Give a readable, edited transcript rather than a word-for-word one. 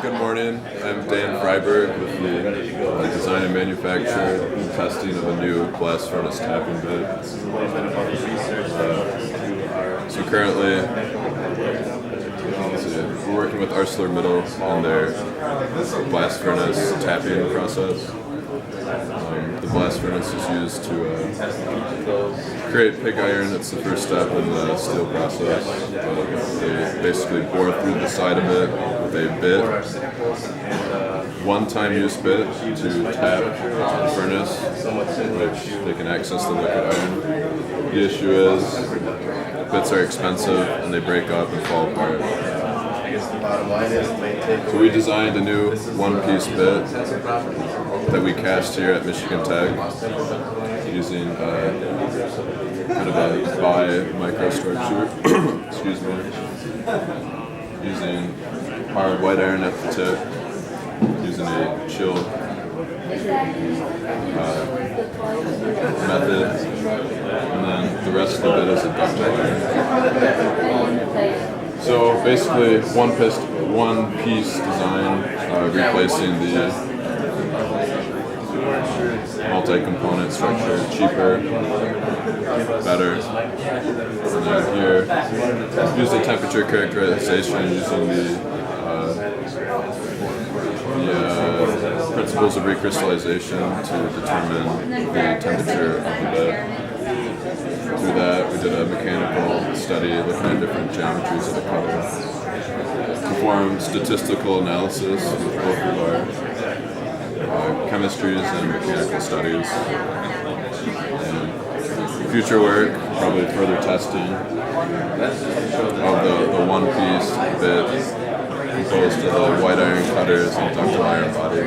Good morning. I'm Dan Freiberg with the design and manufacture and testing of a new blast furnace tapping bit. So currently, we're working with ArcelorMittal on their blast furnace tapping process. The blast furnace is used to create pig iron. It's the first step in the steel process. They basically bore through the side of it with a bit, one-time use bit to tap the furnace, which they can access the liquid iron. The issue is bits are expensive and they break up and fall apart. So we designed a new one-piece bit that we cast here at Michigan Tech using kind of a bi-microstructure, excuse me, using hard white iron at the tip, using a chill method, and then the rest of the bit is a ductile iron. So basically, one-piece design, replacing the multi-component structure, cheaper, better. And then here, use the temperature characterization using the principles of recrystallization to determine the temperature of the bit. Through that, we did a mechanical study looking at different geometries of the cutter. Performed statistical analysis with both of our chemistries and mechanical studies. And future work, probably further testing of the one-piece bit composed of the white iron cutters and ductile iron body.